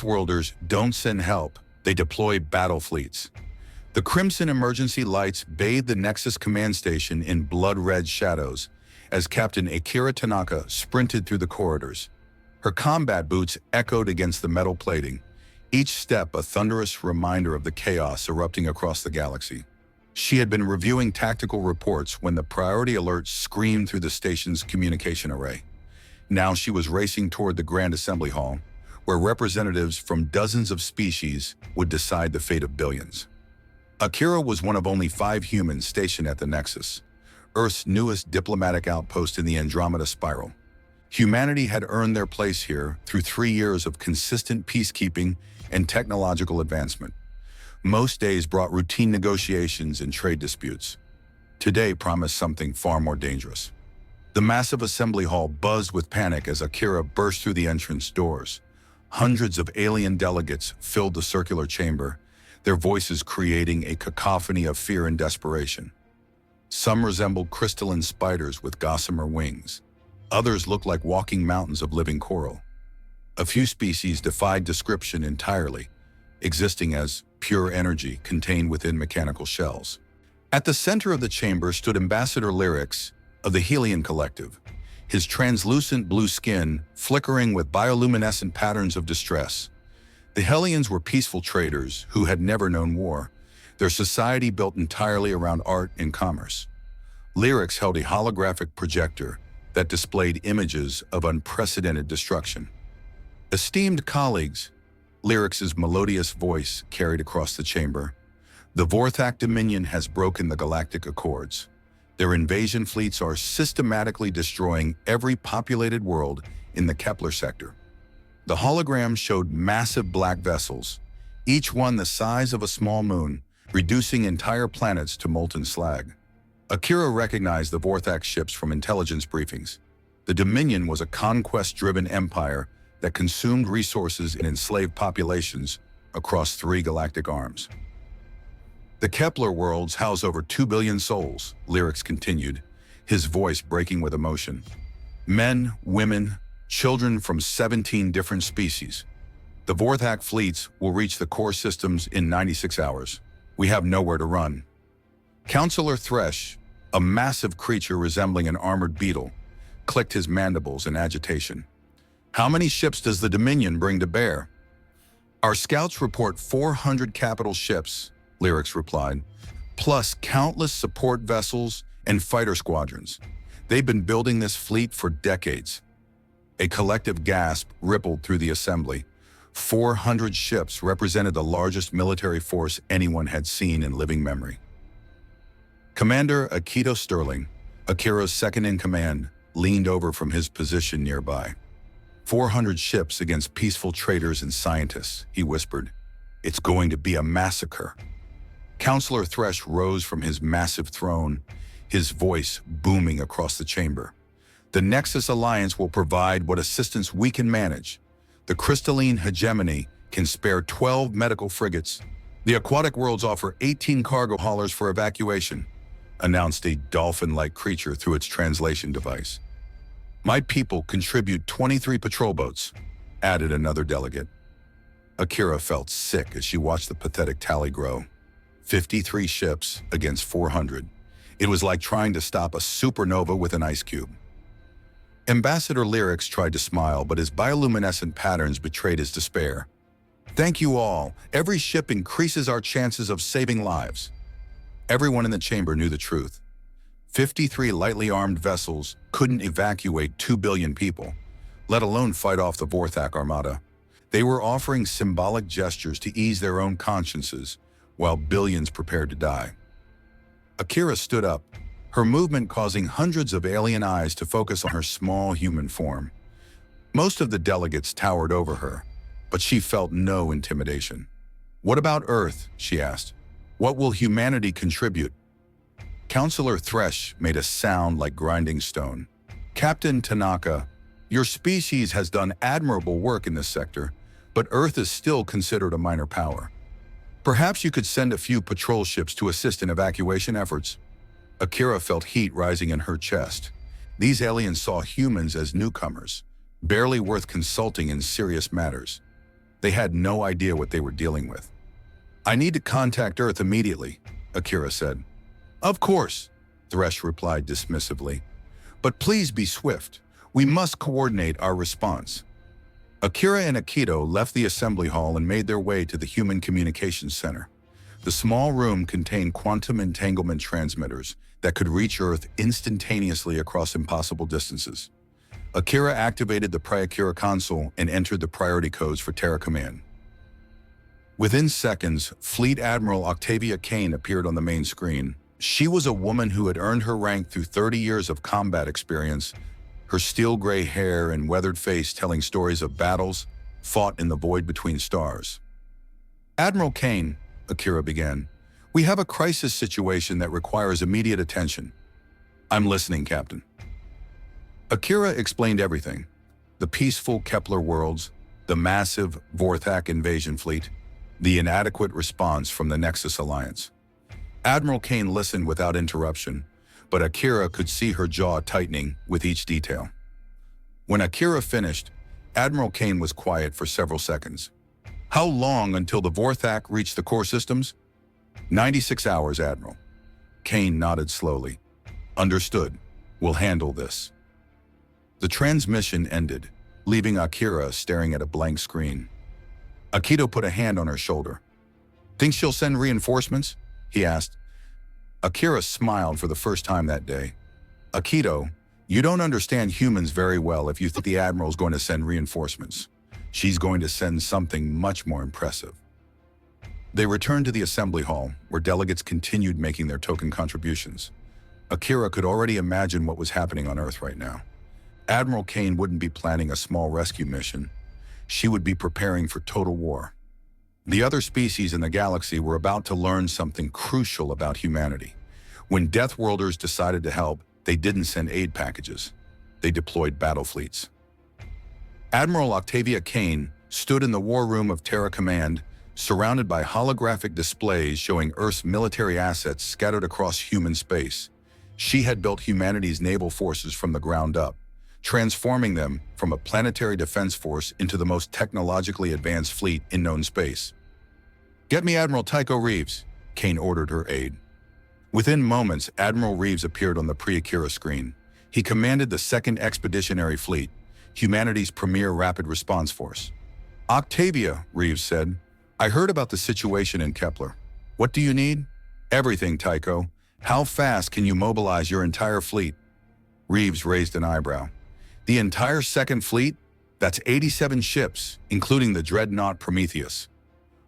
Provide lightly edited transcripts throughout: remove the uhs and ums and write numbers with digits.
Deathworlders don't send help, they deploy battle fleets. The crimson emergency lights bathed the Nexus command station in blood-red shadows as Captain Akira Tanaka sprinted through the corridors. Her combat boots echoed against the metal plating, each step a thunderous reminder of the chaos erupting across the galaxy. She had been reviewing tactical reports when the priority alert screamed through the station's communication array. Now she was racing toward the Grand Assembly Hall, where representatives from dozens of species would decide the fate of billions. Akira was one of only 5 humans stationed at the Nexus, Earth's newest diplomatic outpost in the Andromeda Spiral. Humanity had earned their place here through 3 years of consistent peacekeeping and technological advancement. Most days brought routine negotiations and trade disputes. Today promised something far more dangerous. The massive assembly hall buzzed with panic as Akira burst through the entrance doors. Hundreds of alien delegates filled the circular chamber, their voices creating a cacophony of fear and desperation. Some resembled crystalline spiders with gossamer wings. Others looked like walking mountains of living coral. A few species defied description entirely, existing as pure energy contained within mechanical shells. At the center of the chamber stood Ambassador Lyrics of the Helion Collective, his translucent blue skin flickering with bioluminescent patterns of distress. The Helions were peaceful traders who had never known war, their society built entirely around art and commerce. Lyrics held a holographic projector that displayed images of unprecedented destruction. Esteemed colleagues, Lyrics' melodious voice carried across the chamber. The Vorthak Dominion has broken the Galactic Accords. Their invasion fleets are systematically destroying every populated world in the Kepler sector. The hologram showed massive black vessels, each one the size of a small moon, reducing entire planets to molten slag. Akira recognized the Vorthak ships from intelligence briefings. The Dominion was a conquest-driven empire that consumed resources and enslaved populations across 3 galactic arms. The Kepler worlds house over 2 billion souls, Lyrics continued, his voice breaking with emotion. Men, women, children from 17 different species. The Vorthak fleets will reach the core systems in 96 hours. We have nowhere to run. Counselor Thresh, a massive creature resembling an armored beetle, clicked his mandibles in agitation. How many ships does the Dominion bring to bear? Our scouts report 400 capital ships, Lyrics replied, plus countless support vessels and fighter squadrons. They've been building this fleet for decades. A collective gasp rippled through the assembly. 400 ships represented the largest military force anyone had seen in living memory. Commander Akito Sterling, Akira's second-in-command, leaned over from his position nearby. 400 ships against peaceful traders and scientists, he whispered. It's going to be a massacre. Counselor Thresh rose from his massive throne, his voice booming across the chamber. The Nexus Alliance will provide what assistance we can manage. The crystalline hegemony can spare 12 medical frigates. The aquatic worlds offer 18 cargo haulers for evacuation, announced a dolphin-like creature through its translation device. My people contribute 23 patrol boats, added another delegate. Akira felt sick as she watched the pathetic tally grow. 53 ships against 400. It was like trying to stop a supernova with an ice cube. Ambassador Lyrics tried to smile, but his bioluminescent patterns betrayed his despair. Thank you all. Every ship increases our chances of saving lives. Everyone in the chamber knew the truth. 53 lightly armed vessels couldn't evacuate 2 billion people, let alone fight off the Vorthak armada. They were offering symbolic gestures to ease their own consciences, while billions prepared to die. Akira stood up, her movement causing hundreds of alien eyes to focus on her small human form. Most of the delegates towered over her, but she felt no intimidation. What about Earth? She asked. What will humanity contribute? Counselor Thresh made a sound like grinding stone. Captain Tanaka, your species has done admirable work in this sector, but Earth is still considered a minor power. Perhaps you could send a few patrol ships to assist in evacuation efforts. Akira felt heat rising in her chest. These aliens saw humans as newcomers, barely worth consulting in serious matters. They had no idea what they were dealing with. "I need to contact Earth immediately," Akira said. "Of course," Thresh replied dismissively. "But please be swift. We must coordinate our response." Akira and Akito left the assembly hall and made their way to the Human Communications Center. The small room contained quantum entanglement transmitters that could reach Earth instantaneously across impossible distances. Akira activated the Priakira console and entered the priority codes for Terra Command. Within seconds, Fleet Admiral Octavia Kane appeared on the main screen. She was a woman who had earned her rank through 30 years of combat experience, her steel gray hair and weathered face telling stories of battles fought in the void between stars. "Admiral Kane," Akira began, "we have a crisis situation that requires immediate attention." "I'm listening, Captain." Akira explained everything: the peaceful Kepler worlds, the massive Vorthak invasion fleet, the inadequate response from the Nexus Alliance. Admiral Kane listened without interruption, but Akira could see her jaw tightening with each detail. When Akira finished, Admiral Kane was quiet for several seconds. "How long until the Vorthak reach the core systems?" 96 hours, Admiral." Kane nodded slowly. "Understood. We'll handle this." The transmission ended, leaving Akira staring at a blank screen. Akito put a hand on her shoulder. "Think she'll send reinforcements?" he asked. Akira smiled for the first time that day. "Akito, you don't understand humans very well if you think the Admiral's going to send reinforcements. She's going to send something much more impressive." They returned to the assembly hall, where delegates continued making their token contributions. Akira could already imagine what was happening on Earth right now. Admiral Kane wouldn't be planning a small rescue mission. She would be preparing for total war. The other species in the galaxy were about to learn something crucial about humanity. When Deathworlders decided to help, they didn't send aid packages. They deployed battle fleets. Admiral Octavia Kane stood in the war room of Terra Command, surrounded by holographic displays showing Earth's military assets scattered across human space. She had built humanity's naval forces from the ground up, transforming them from a planetary defense force into the most technologically advanced fleet in known space. "Get me Admiral Tycho Reeves," Kane ordered her aide. Within moments, Admiral Reeves appeared on the pre-Akira screen. He commanded the 2nd Expeditionary Fleet, humanity's premier rapid response force. "Octavia," Reeves said, "I heard about the situation in Kepler. What do you need?" "Everything, Tycho. How fast can you mobilize your entire fleet?" Reeves raised an eyebrow. "The entire 2nd Fleet? That's 87 ships, including the dreadnought Prometheus."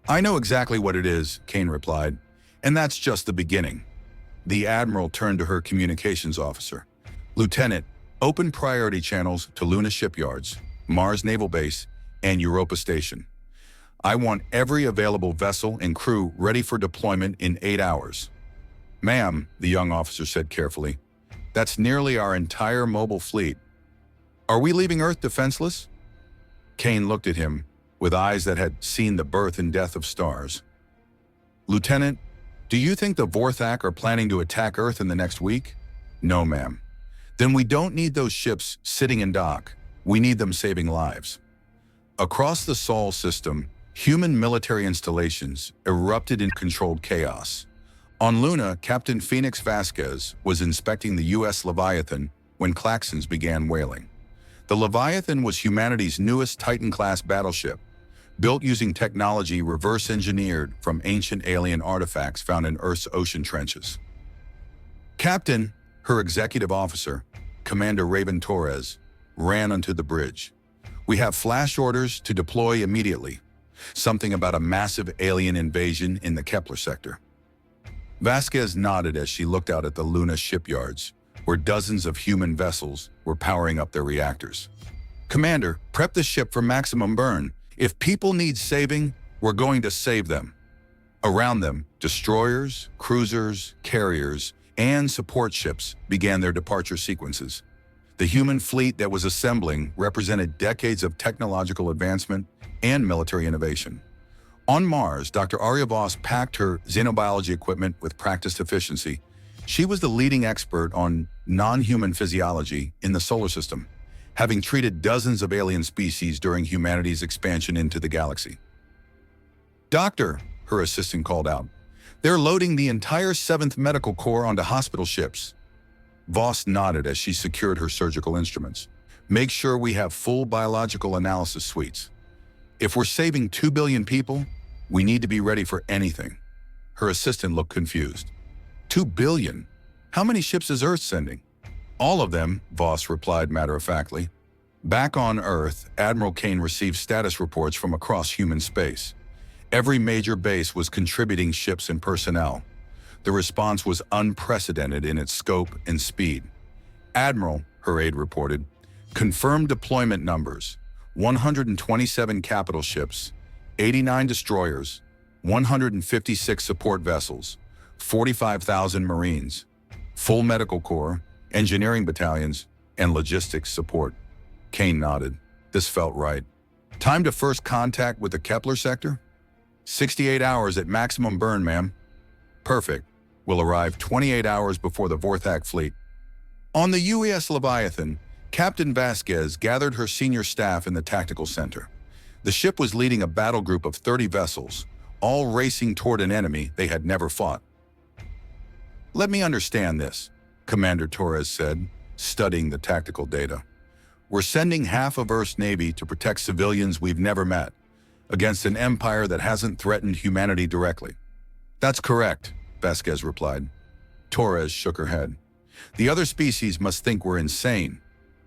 "I know exactly what it is," Kane replied, "and that's just the beginning." The Admiral turned to her communications officer. "Lieutenant, open priority channels to Luna shipyards, Mars Naval Base, and Europa Station. I want every available vessel and crew ready for deployment in 8 hours." "Ma'am," the young officer said carefully, "that's nearly our entire mobile fleet. Are we leaving Earth defenseless?" Kane looked at him with eyes that had seen the birth and death of stars. "Lieutenant, do you think the Vorthak are planning to attack Earth in the next week?" "No, ma'am." "Then we don't need those ships sitting in dock. We need them saving lives." Across the Sol system, human military installations erupted in controlled chaos. On Luna, Captain Phoenix Vasquez was inspecting the U.S. Leviathan when klaxons began wailing. The Leviathan was humanity's newest Titan-class battleship, built using technology reverse-engineered from ancient alien artifacts found in Earth's ocean trenches. "Captain," her executive officer, Commander Raven Torres, ran onto the bridge. "We have flash orders to deploy immediately. Something about a massive alien invasion in the Kepler sector." Vasquez nodded as she looked out at the Luna shipyards, where dozens of human vessels were powering up their reactors. "Commander, prep the ship for maximum burn. If people need saving, we're going to save them." Around them, destroyers, cruisers, carriers, and support ships began their departure sequences. The human fleet that was assembling represented decades of technological advancement and military innovation. On Mars, Dr. Arya Voss packed her xenobiology equipment with practiced efficiency. She was the leading expert on non-human physiology in the solar system, having treated dozens of alien species during humanity's expansion into the galaxy. "Doctor," her assistant called out. "They're loading the entire 7th Medical Corps onto hospital ships." Voss nodded as she secured her surgical instruments. "Make sure we have full biological analysis suites. If we're saving 2 billion people, we need to be ready for anything." Her assistant looked confused. 2 billion? How many ships is Earth sending? "All of them," Voss replied matter-of-factly. Back on Earth, Admiral Kane received status reports from across human space. Every major base was contributing ships and personnel. The response was unprecedented in its scope and speed. "Admiral," her aide reported, "confirmed deployment numbers: 127 capital ships, 89 destroyers, 156 support vessels, 45,000 Marines, full medical corps, engineering battalions, and logistics support." Kane nodded. This felt right. "Time to first contact with the Kepler sector?" 68 hours at maximum burn, ma'am." "Perfect. We'll arrive 28 hours before the Vorthak fleet." On the UES Leviathan, Captain Vasquez gathered her senior staff in the tactical center. The ship was leading a battle group of 30 vessels, all racing toward an enemy they had never fought. "Let me understand this," Commander Torres said, studying the tactical data. "We're sending half of Earth's Navy to protect civilians we've never met, against an empire that hasn't threatened humanity directly." "That's correct," Vasquez replied. Torres shook her head. "The other species must think we're insane."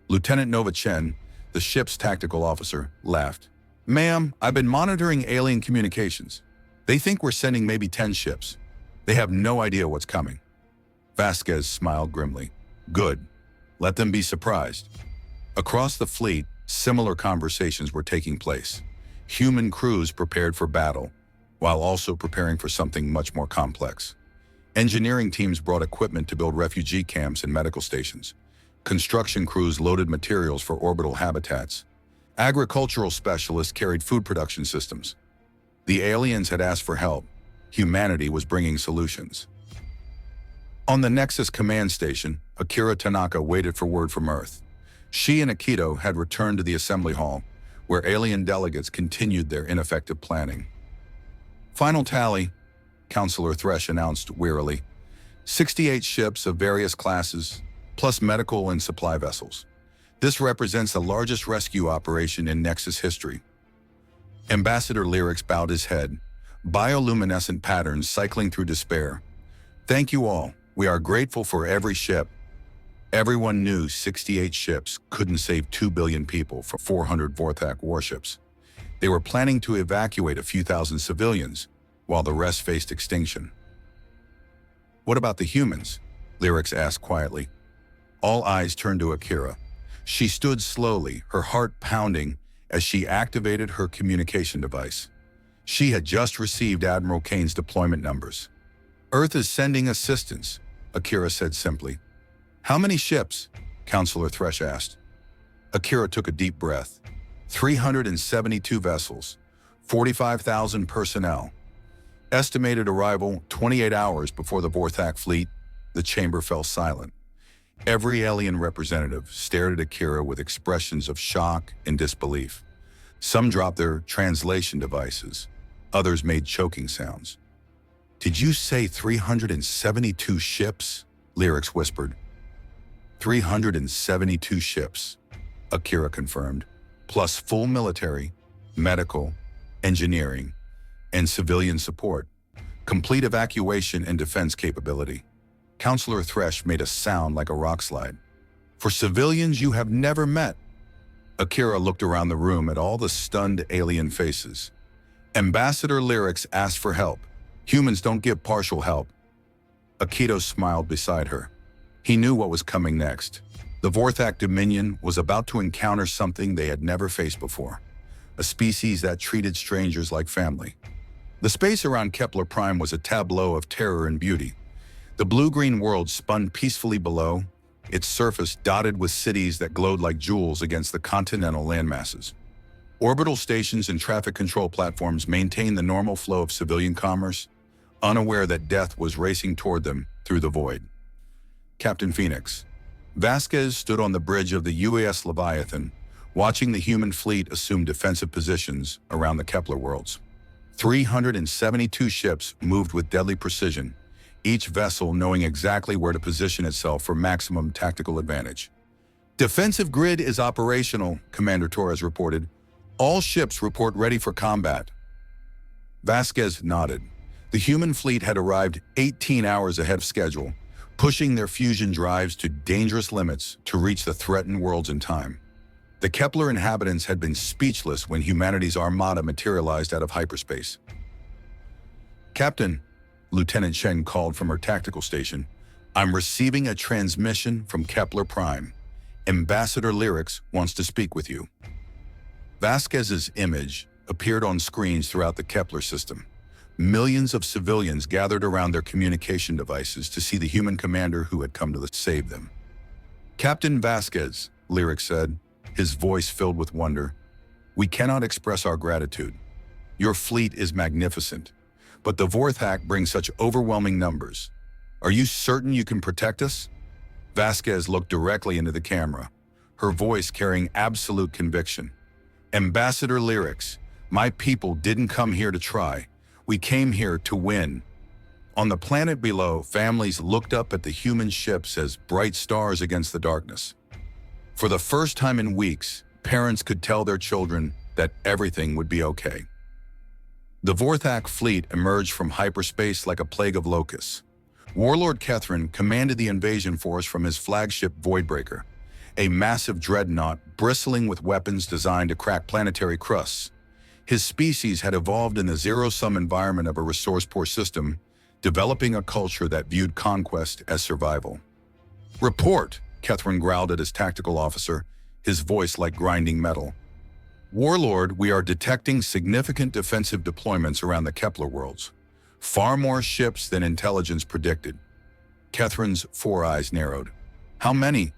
Lieutenant Novachen, the ship's tactical officer, laughed. "Ma'am, I've been monitoring alien communications. They think we're sending maybe 10 ships. They have no idea what's coming." Vasquez smiled grimly. "Good. Let them be surprised." Across the fleet, similar conversations were taking place. Human crews prepared for battle, while also preparing for something much more complex. Engineering teams brought equipment to build refugee camps and medical stations. Construction crews loaded materials for orbital habitats. Agricultural specialists carried food production systems. The aliens had asked for help. Humanity was bringing solutions. On the Nexus command station, Akira Tanaka waited for word from Earth. She and Akito had returned to the assembly hall, where alien delegates continued their ineffective planning. "Final tally," Counselor Thresh announced wearily. 68 ships of various classes, plus medical and supply vessels. This represents the largest rescue operation in Nexus history. Ambassador Lyrics bowed his head, bioluminescent patterns cycling through despair. "Thank you all. We are grateful for every ship." Everyone knew 68 ships couldn't save 2 billion people from 400 Vorthak warships. They were planning to evacuate a few thousand civilians, while the rest faced extinction. "What about the humans?" Lyrics asked quietly. All eyes turned to Akira. She stood slowly, her heart pounding as she activated her communication device. She had just received Admiral Kane's deployment numbers. "Earth is sending assistance," Akira said simply. "How many ships?" Counselor Thresh asked. Akira took a deep breath. 372 vessels, 45,000 personnel. Estimated arrival 28 hours before the Vorthak fleet. The chamber fell silent. Every alien representative stared at Akira with expressions of shock and disbelief. Some dropped their translation devices. Others made choking sounds. "Did you say 372 ships?" Lyrics whispered. 372 ships, Akira confirmed, plus full military, medical, engineering, and civilian support. Complete evacuation and defense capability. Counselor Thresh made a sound like a rock slide. "For civilians you have never met." Akira looked around the room at all the stunned alien faces. Ambassador Lyrics asked for help. Humans don't give partial help. Akito smiled beside her. He knew what was coming next. The Vorthak Dominion was about to encounter something they had never faced before. A species that treated strangers like family. The space around Kepler Prime was a tableau of terror and beauty. The blue-green world spun peacefully below, its surface dotted with cities that glowed like jewels against the continental landmasses. Orbital stations and traffic control platforms maintained the normal flow of civilian commerce, unaware that death was racing toward them through the void. Captain Phoenix. Vasquez stood on the bridge of the UAS Leviathan, watching the human fleet assume defensive positions around the Kepler worlds. 372 ships moved with deadly precision, each vessel knowing exactly where to position itself for maximum tactical advantage. Defensive grid is operational, Commander Torres reported. All ships report ready for combat. Vasquez nodded. The human fleet had arrived 18 hours ahead of schedule, pushing their fusion drives to dangerous limits to reach the threatened worlds in time. The Kepler inhabitants had been speechless when humanity's armada materialized out of hyperspace. "Captain," Lieutenant Shen called from her tactical station, "I'm receiving a transmission from Kepler Prime. Ambassador Lyrics wants to speak with you." Vasquez's image appeared on screens throughout the Kepler system. Millions of civilians gathered around their communication devices to see the human commander who had come to save them. "Captain Vasquez," Lyrics said, his voice filled with wonder, "we cannot express our gratitude. Your fleet is magnificent, but the Vorthak brings such overwhelming numbers. Are you certain you can protect us?" Vasquez looked directly into the camera, her voice carrying absolute conviction. "Ambassador Lyrics, my people didn't come here to try. We came here to win." On the planet below, families looked up at the human ships as bright stars against the darkness. For the first time in weeks, parents could tell their children that everything would be okay. The Vorthak fleet emerged from hyperspace like a plague of locusts. Warlord Kethrin commanded the invasion force from his flagship Voidbreaker, a massive dreadnought bristling with weapons designed to crack planetary crusts. His species had evolved in the zero-sum environment of a resource-poor system, developing a culture that viewed conquest as survival. "Report," Kethrin growled at his tactical officer, his voice like grinding metal. "Warlord, we are detecting significant defensive deployments around the Kepler worlds. Far more ships than intelligence predicted." Kethrin's four eyes narrowed. "How many?"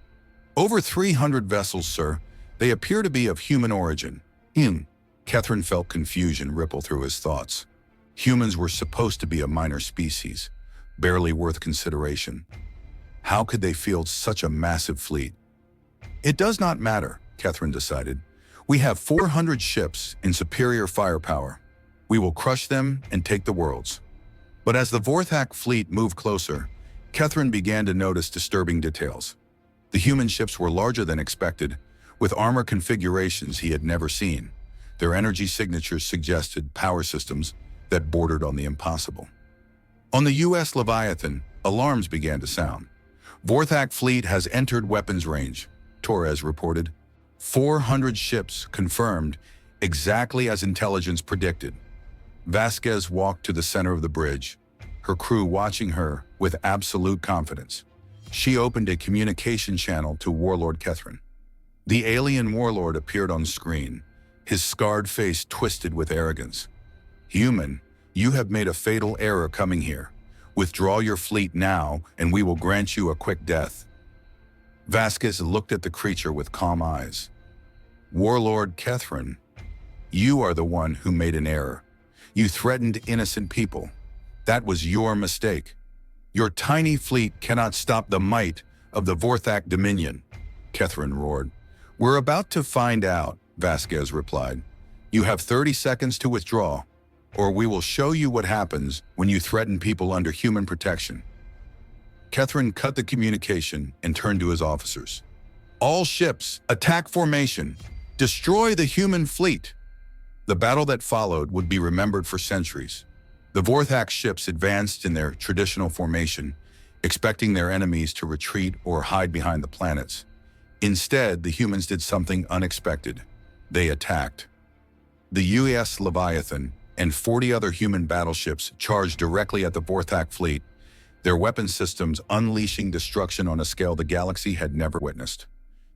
"Over 300 vessels, sir. They appear to be of human origin." Kethrin felt confusion ripple through his thoughts. Humans were supposed to be a minor species, barely worth consideration. How could they field such a massive fleet? "It does not matter," Kethrin decided. "We have 400 ships in superior firepower. We will crush them and take the worlds." But as the Vorthak fleet moved closer, Kethrin began to notice disturbing details. The human ships were larger than expected, with armor configurations he had never seen. Their energy signatures suggested power systems that bordered on the impossible. On the U.S. Leviathan, alarms began to sound. "Vorthak fleet has entered weapons range," Torres reported. 400 ships confirmed, exactly as intelligence predicted. Vasquez walked to the center of the bridge, her crew watching her with absolute confidence. She opened a communication channel to Warlord Kethrin. The alien warlord appeared on screen, his scarred face twisted with arrogance. "Human, you have made a fatal error coming here. Withdraw your fleet now, and we will grant you a quick death." Vasquez looked at the creature with calm eyes. "Warlord Kethrin, you are the one who made an error. You threatened innocent people. That was your mistake. Your tiny fleet cannot stop the might of the Vorthak Dominion," Kethrin roared. "We're about to find out," Vasquez replied. "You have 30 seconds to withdraw, or we will show you what happens when you threaten people under human protection." Kethrin cut the communication and turned to his officers. "All ships, attack formation. Destroy the human fleet." The battle that followed would be remembered for centuries. The Vorthak ships advanced in their traditional formation, expecting their enemies to retreat or hide behind the planets. Instead, the humans did something unexpected. They attacked. The U.S. Leviathan and 40 other human battleships charged directly at the Vorthak fleet, their weapon systems unleashing destruction on a scale the galaxy had never witnessed.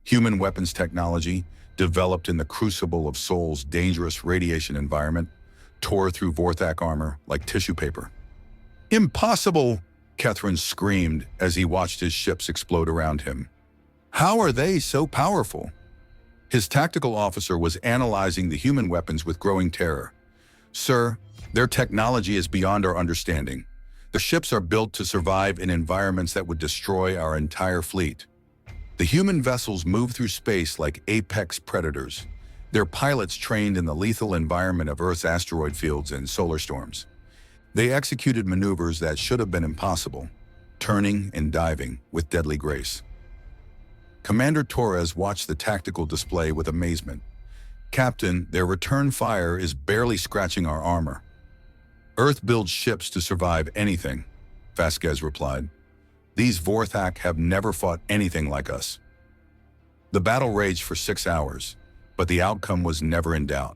Human weapons technology, developed in the crucible of Sol's dangerous radiation environment, tore through Vorthak armor like tissue paper. "Impossible!" Kethrin screamed as he watched his ships explode around him. "How are they so powerful?" His tactical officer was analyzing the human weapons with growing terror. "Sir, their technology is beyond our understanding. The ships are built to survive in environments that would destroy our entire fleet. The human vessels move through space like apex predators, Their pilots trained in the lethal environment of Earth's asteroid fields and solar storms. They executed maneuvers that should have been impossible, turning and diving with deadly grace. Commander Torres watched the tactical display with amazement. "Captain, their return fire is barely scratching our armor." "Earth builds ships to survive anything," Vasquez replied. "These Vorthak have never fought anything like us." The battle raged for 6 hours, but the outcome was never in doubt.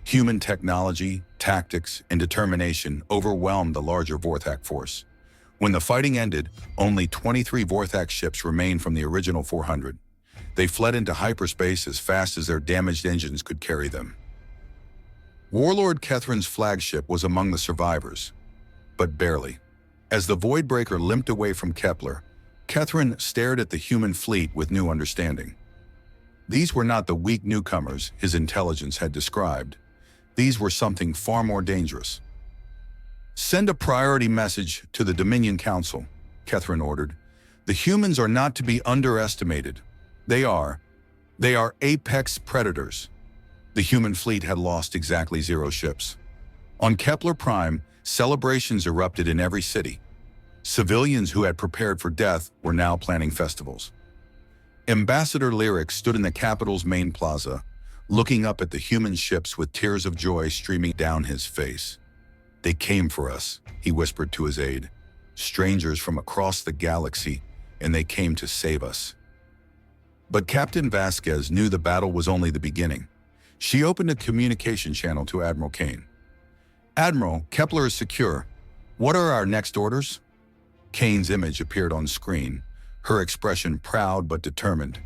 Human technology, tactics, and determination overwhelmed the larger Vorthak force. When the fighting ended, only 23 Vorthak ships remained from the original 400. They fled into hyperspace as fast as their damaged engines could carry them. Warlord Kethrin's flagship was among the survivors, but barely. As the Voidbreaker limped away from Kepler, Kethrin stared at the human fleet with new understanding. These were not the weak newcomers his intelligence had described. These were something far more dangerous. "Send a priority message to the Dominion Council," Kethrin ordered. "The humans are not to be underestimated. They are apex predators." The human fleet had lost exactly 0 ships. On Kepler Prime, celebrations erupted in every city. Civilians who had prepared for death were now planning festivals. Ambassador Lyric stood in the capital's main plaza, looking up at the human ships with tears of joy streaming down his face. "They came for us," he whispered to his aide. "Strangers from across the galaxy, and they came to save us." But Captain Vasquez knew the battle was only the beginning. She opened a communication channel to Admiral Kane. "Admiral, Kepler is secure. What are our next orders?" Kane's image appeared on screen, her expression proud but determined.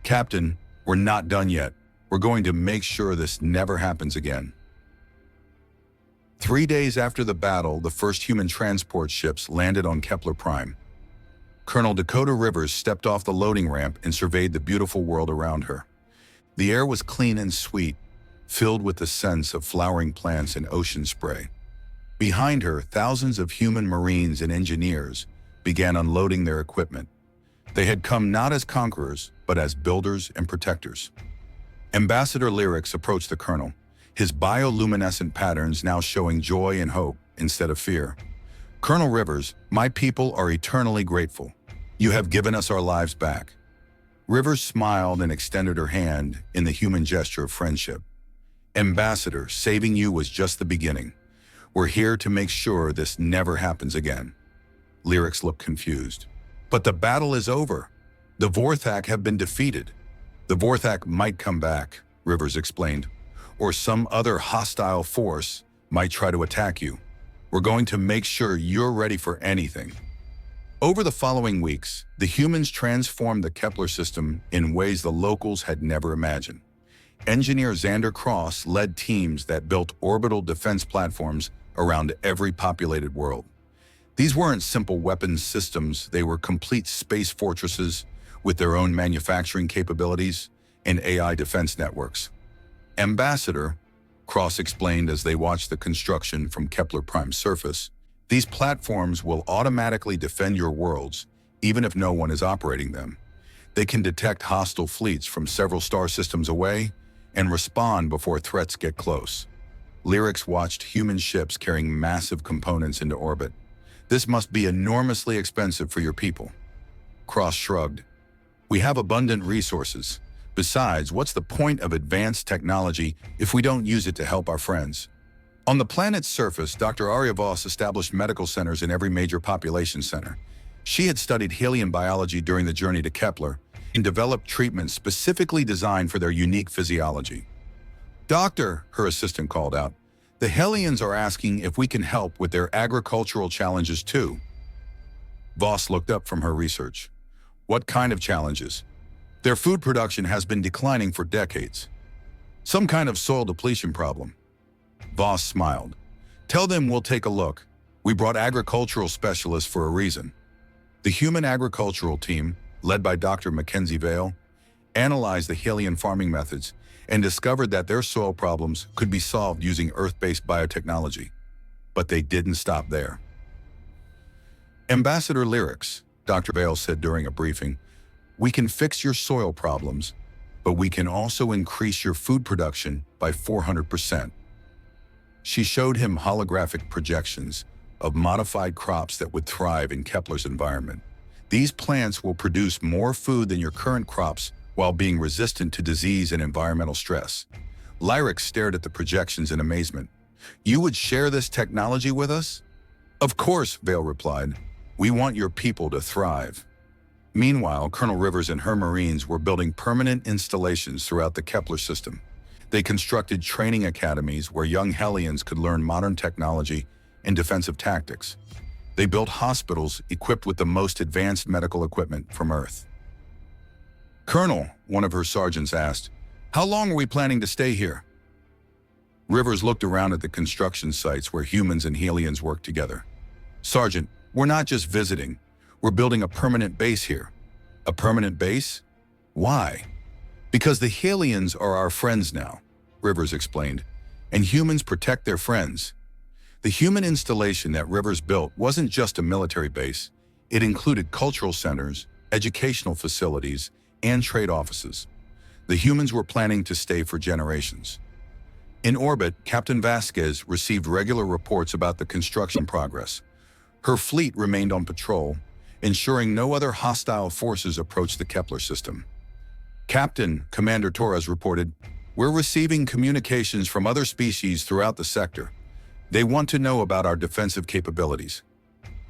"Captain, we're not done yet. We're going to make sure this never happens again." 3 days after the battle, the first human transport ships landed on Kepler Prime. Colonel Dakota Rivers stepped off the loading ramp and surveyed the beautiful world around her. The air was clean and sweet, filled with the scents of flowering plants and ocean spray. Behind her, thousands of human marines and engineers began unloading their equipment. They had come not as conquerors, but as builders and protectors. Ambassador Lyrics approached the colonel, his bioluminescent patterns now showing joy and hope instead of fear. "Colonel Rivers, my people are eternally grateful. You have given us our lives back." Rivers smiled and extended her hand in the human gesture of friendship. "Ambassador, saving you was just the beginning. We're here to make sure this never happens again." Lyrics looked confused. "But the battle is over. The Vorthak have been defeated." "The Vorthak might come back," Rivers explained, "or some other hostile force might try to attack you. We're going to make sure you're ready for anything." Over the following weeks, the humans transformed the Kepler system in ways the locals had never imagined. Engineer Xander Cross led teams that built orbital defense platforms around every populated world. These weren't simple weapons systems, they were complete space fortresses with their own manufacturing capabilities and AI defense networks. "Ambassador," Cross explained as they watched the construction from Kepler Prime's surface, "these platforms will automatically defend your worlds, even if no one is operating them. They can detect hostile fleets from several star systems away and respond before threats get close." Lyrics watched human ships carrying massive components into orbit. "This must be enormously expensive for your people." Cross shrugged. "We have abundant resources. Besides, what's the point of advanced technology if we don't use it to help our friends?" On the planet's surface, Dr. Arya Voss established medical centers in every major population center. She had studied Helian biology during the journey to Kepler and developed treatments specifically designed for their unique physiology. "Doctor," her assistant called out, "the Hellions are asking if we can help with their agricultural challenges too." Voss looked up from her research. "What kind of challenges?" "Their food production has been declining for decades. Some kind of soil depletion problem." Voss smiled. "Tell them we'll take a look. We brought agricultural specialists for a reason." The human agricultural team, led by Dr. Mackenzie Vale, analyzed the Helian farming methods and discovered that their soil problems could be solved using Earth-based biotechnology. But they didn't stop there. "Ambassador Lyrics," Dr. Vale said during a briefing, "we can fix your soil problems, but we can also increase your food production by 400%. She showed him holographic projections of modified crops that would thrive in Kepler's environment. These plants will produce more food than your current crops while being resistant to disease and environmental stress. Lyric stared at the projections in amazement. You would share this technology with us? Of course, Vale replied. We want your people to thrive. Meanwhile, Colonel Rivers and her Marines were building permanent installations throughout the Kepler system. They constructed training academies where young Hellions could learn modern technology and defensive tactics. They built hospitals equipped with the most advanced medical equipment from Earth. Colonel, one of her sergeants asked, how long are we planning to stay here? Rivers looked around at the construction sites where humans and Hellions worked together. Sergeant, we're not just visiting. We're building a permanent base here. A permanent base? Why? Because the Hellions are our friends now, Rivers explained, and humans protect their friends. The human installation that Rivers built wasn't just a military base. It included cultural centers, educational facilities, and trade offices. The humans were planning to stay for generations. In orbit, Captain Vasquez received regular reports about the construction progress. Her fleet remained on patrol, ensuring no other hostile forces approached the Kepler system. Captain, Commander Torres reported, we're receiving communications from other species throughout the sector. They want to know about our defensive capabilities.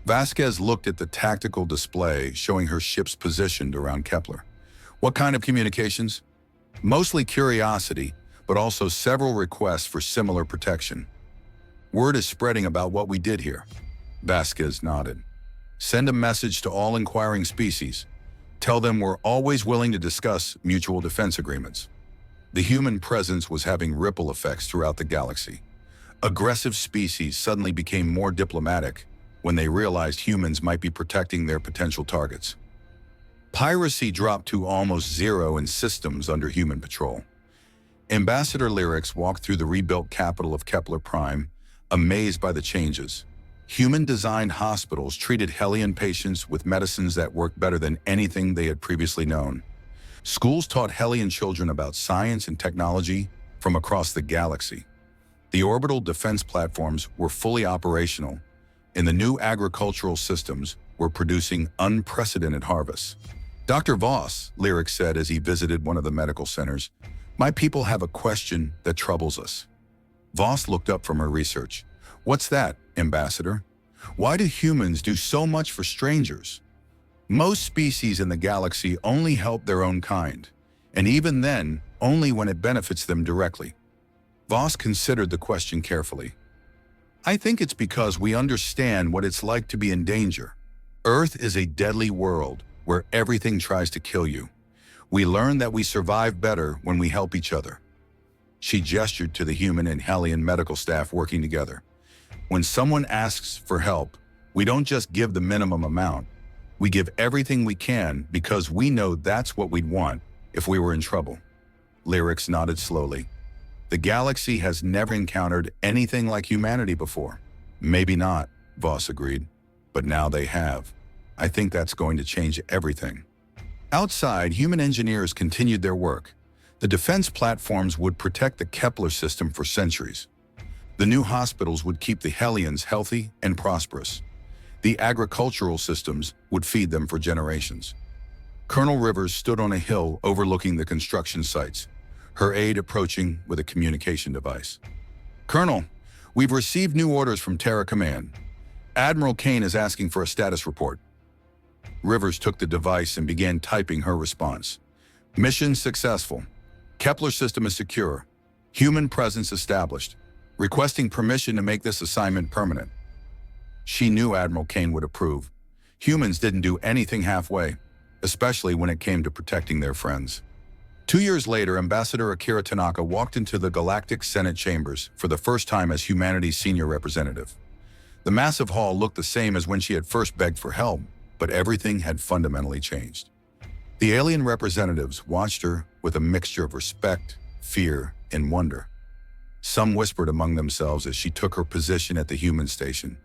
Vasquez looked at the tactical display showing her ships positioned around Kepler. What kind of communications? Mostly curiosity, but also several requests for similar protection. Word is spreading about what we did here. Vasquez nodded. Send a message to all inquiring species. Tell them we're always willing to discuss mutual defense agreements. The human presence was having ripple effects throughout the galaxy. Aggressive species suddenly became more diplomatic when they realized humans might be protecting their potential targets. Piracy dropped to almost zero in systems under human patrol. Ambassador Lyrics walked through the rebuilt capital of Kepler Prime, amazed by the changes. Human-designed hospitals treated Hellion patients with medicines that worked better than anything they had previously known. Schools taught Hellion children about science and technology from across the galaxy. The orbital defense platforms were fully operational, and the new agricultural systems were producing unprecedented harvests. Dr. Voss, Lyric said as he visited one of the medical centers, my people have a question that troubles us. Voss looked up from her research. What's that, Ambassador? Why do humans do so much for strangers? Most species in the galaxy only help their own kind, and even then, only when it benefits them directly. Voss considered the question carefully. I think it's because we understand what it's like to be in danger. Earth is a deadly world where everything tries to kill you. We learn that we survive better when we help each other. She gestured to the human and Hellion medical staff working together. When someone asks for help, we don't just give the minimum amount. We give everything we can because we know that's what we'd want if we were in trouble. Lyrics nodded slowly. The galaxy has never encountered anything like humanity before. Maybe not, Voss agreed, but now they have. I think that's going to change everything. Outside, human engineers continued their work. The defense platforms would protect the Kepler system for centuries. The new hospitals would keep the Hellions healthy and prosperous. The agricultural systems would feed them for generations. Colonel Rivers stood on a hill overlooking the construction sites, her aide approaching with a communication device. Colonel, we've received new orders from Terra Command. Admiral Kane is asking for a status report. Rivers took the device and began typing her response. Mission successful. Kepler system is secure. Human presence established. Requesting permission to make this assignment permanent. She knew Admiral Kane would approve. Humans didn't do anything halfway, especially when it came to protecting their friends. 2 years later, Ambassador Akira Tanaka walked into the Galactic Senate chambers for the first time as humanity's senior representative. The massive hall looked the same as when she had first begged for help, but everything had fundamentally changed. The alien representatives watched her with a mixture of respect, fear, and wonder. Some whispered among themselves as she took her position at the human station.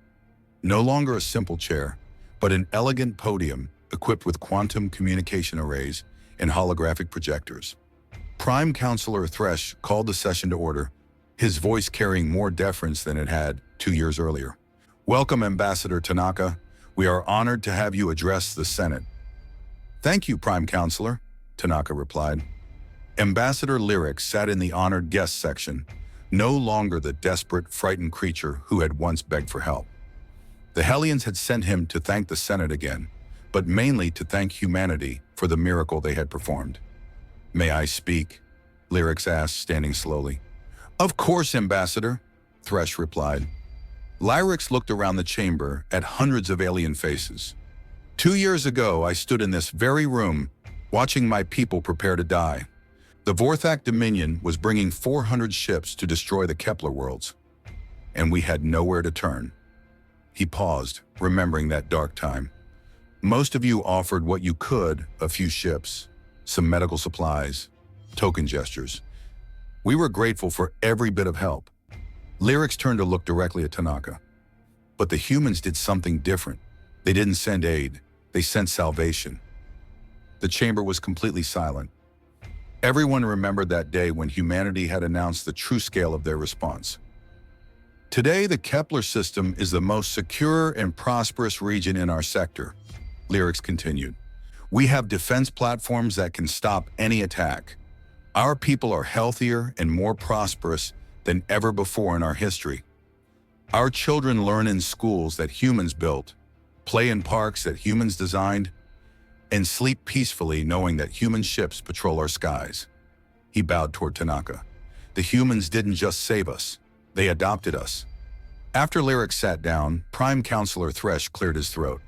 No longer a simple chair, but an elegant podium equipped with quantum communication arrays and holographic projectors. Prime Counselor Thresh called the session to order, his voice carrying more deference than it had 2 years earlier. Welcome, Ambassador Tanaka. We are honored to have you address the Senate. Thank you, Prime Counselor, Tanaka replied. Ambassador Lyric sat in the honored guest section, no longer the desperate, frightened creature who had once begged for help. The Hellions had sent him to thank the Senate again, but mainly to thank humanity for the miracle they had performed. May I speak? Lyrics asked, standing slowly. Of course, Ambassador, Thresh replied. Lyrics looked around the chamber at hundreds of alien faces. 2 years ago, I stood in this very room, watching my people prepare to die. The Vorthak Dominion was bringing 400 ships to destroy the Kepler worlds, and we had nowhere to turn. He paused, remembering that dark time. Most of you offered what you could, a few ships, some medical supplies, token gestures. We were grateful for every bit of help. Lyrics turned to look directly at Tanaka. But the humans did something different. They didn't send aid, they sent salvation. The chamber was completely silent. Everyone remembered that day when humanity had announced the true scale of their response. Today, the Kepler system is the most secure and prosperous region in our sector, Lyrics continued. We have defense platforms that can stop any attack. Our people are healthier and more prosperous than ever before in our history. Our children learn in schools that humans built, play in parks that humans designed, and sleep peacefully knowing that human ships patrol our skies. He bowed toward Tanaka. The humans didn't just save us, they adopted us. After Lyric sat down, Prime Counselor Thresh cleared his throat.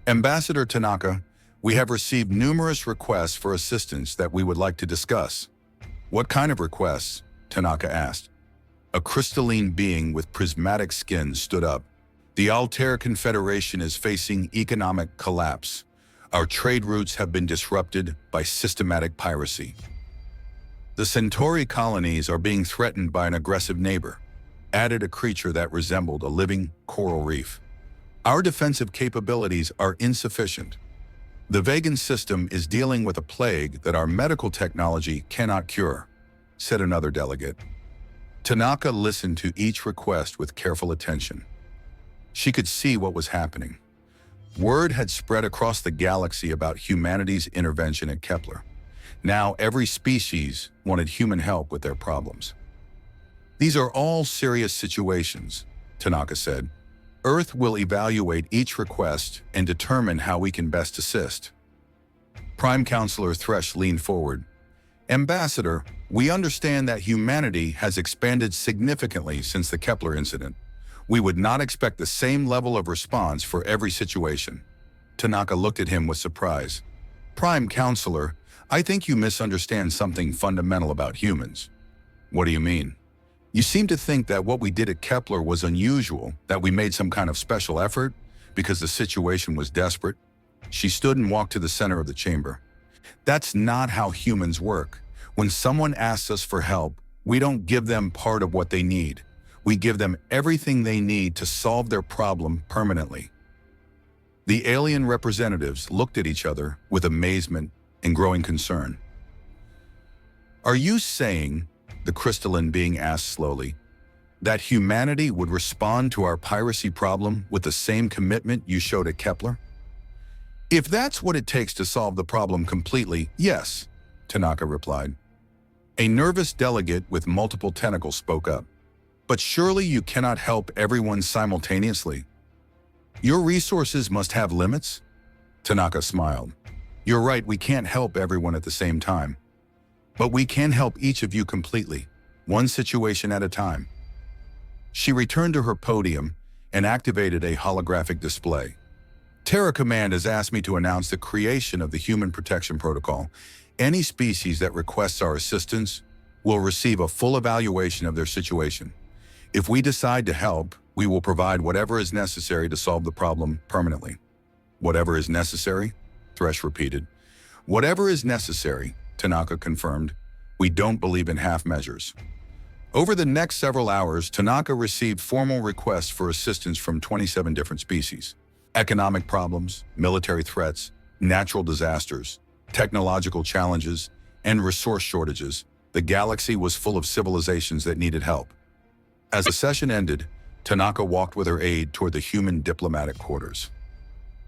Ambassador Tanaka, we have received numerous requests for assistance that we would like to discuss. What kind of requests? Tanaka asked. A crystalline being with prismatic skin stood up. The Altair Confederation is facing economic collapse. Our trade routes have been disrupted by systematic piracy. The Centauri colonies are being threatened by an aggressive neighbor, added a creature that resembled a living coral reef. Our defensive capabilities are insufficient. The Vegan system is dealing with a plague that our medical technology cannot cure, said another delegate. Tanaka listened to each request with careful attention. She could see what was happening. Word had spread across the galaxy about humanity's intervention at Kepler. Now every species wanted human help with their problems. These are all serious situations, Tanaka said. Earth will evaluate each request and determine how we can best assist. Prime Counselor Thresh leaned forward. Ambassador, we understand that humanity has expanded significantly since the Kepler incident. We would not expect the same level of response for every situation. Tanaka looked at him with surprise. Prime Counselor, I think you misunderstand something fundamental about humans. What do you mean? You seem to think that what we did at Kepler was unusual, that we made some kind of special effort because the situation was desperate. She stood and walked to the center of the chamber. That's not how humans work. When someone asks us for help, we don't give them part of what they need. We give them everything they need to solve their problem permanently. The alien representatives looked at each other with amazement and growing concern. Are you saying, the crystalline being asked slowly, that humanity would respond to our piracy problem with the same commitment you showed at Kepler? If that's what it takes to solve the problem completely, yes, Tanaka replied. A nervous delegate with multiple tentacles spoke up. But surely you cannot help everyone simultaneously. Your resources must have limits? Tanaka smiled. You're right, we can't help everyone at the same time. But we can help each of you completely, one situation at a time. She returned to her podium and activated a holographic display. Terra Command has asked me to announce the creation of the Human Protection Protocol. Any species that requests our assistance will receive a full evaluation of their situation. If we decide to help, we will provide whatever is necessary to solve the problem permanently. Whatever is necessary? Thresh repeated. Whatever is necessary, Tanaka confirmed. We don't believe in half measures. Over the next several hours, Tanaka received formal requests for assistance from 27 different species. Economic problems, military threats, natural disasters, technological challenges, and resource shortages, the galaxy was full of civilizations that needed help. As the session ended, Tanaka walked with her aide toward the human diplomatic quarters.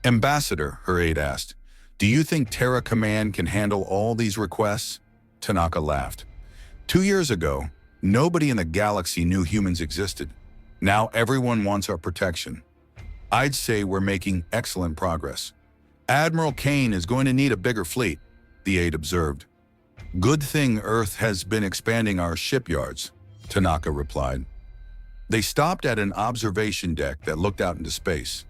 "Ambassador," her aide asked, "do you think Terra Command can handle all these requests?" Tanaka laughed. 2 years ago, nobody in the galaxy knew humans existed. Now everyone wants our protection. I'd say we're making excellent progress. Admiral Kane is going to need a bigger fleet, the aide observed. "Good thing Earth has been expanding our shipyards," Tanaka replied. They stopped at an observation deck that looked out into space.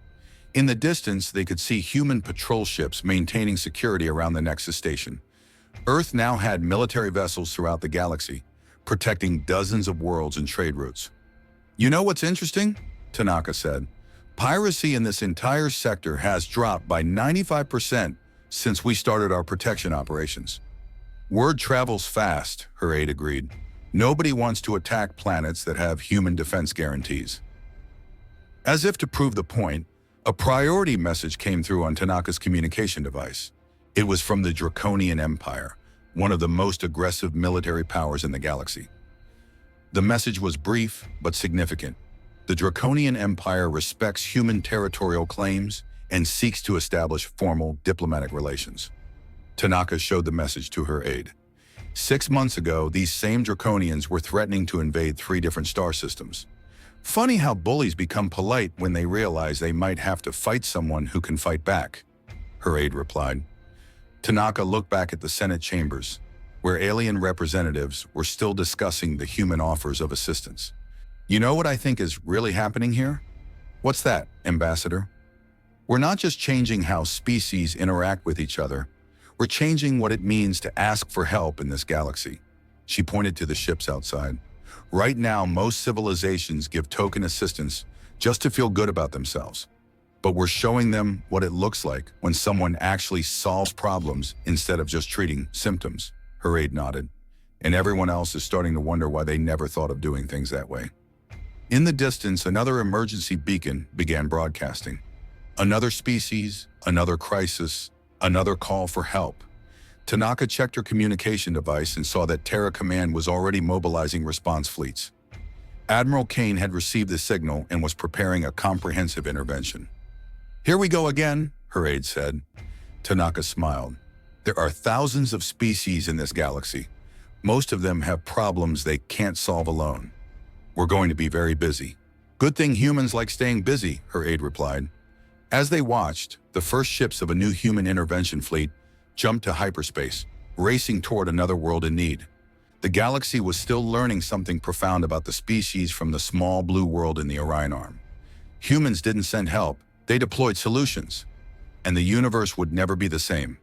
In the distance, they could see human patrol ships maintaining security around the Nexus station. Earth now had military vessels throughout the galaxy, protecting dozens of worlds and trade routes. "You know what's interesting?" Tanaka said. "Piracy in this entire sector has dropped by 95% since we started our protection operations." "Word travels fast," her aide agreed. "Nobody wants to attack planets that have human defense guarantees." As if to prove the point, a priority message came through on Tanaka's communication device. It was from the Draconian Empire, one of the most aggressive military powers in the galaxy. The message was brief but significant. The Draconian Empire respects human territorial claims and seeks to establish formal diplomatic relations. Tanaka showed the message to her aide. 6 months ago, these same Draconians were threatening to invade 3 different star systems. Funny how bullies become polite when they realize they might have to fight someone who can fight back, her aide replied. Tanaka looked back at the Senate chambers, where alien representatives were still discussing the human offers of assistance. "You know what I think is really happening here?" "What's that, Ambassador?" "We're not just changing how species interact with each other, we're changing what it means to ask for help in this galaxy." She pointed to the ships outside. "Right now, most civilizations give token assistance just to feel good about themselves. But we're showing them what it looks like when someone actually solves problems instead of just treating symptoms." Her aide nodded. "And everyone else is starting to wonder why they never thought of doing things that way." In the distance, another emergency beacon began broadcasting. Another species, another crisis, another call for help. Tanaka checked her communication device and saw that Terra Command was already mobilizing response fleets. Admiral Kane had received the signal and was preparing a comprehensive intervention. "Here we go again," her aide said. Tanaka smiled. "There are thousands of species in this galaxy. Most of them have problems they can't solve alone. We're going to be very busy." "Good thing humans like staying busy," her aide replied. As they watched, the first ships of a new human intervention fleet jumped to hyperspace, racing toward another world in need. The galaxy was still learning something profound about the species from the small blue world in the Orion Arm. Humans didn't send help, they deployed solutions. And the universe would never be the same.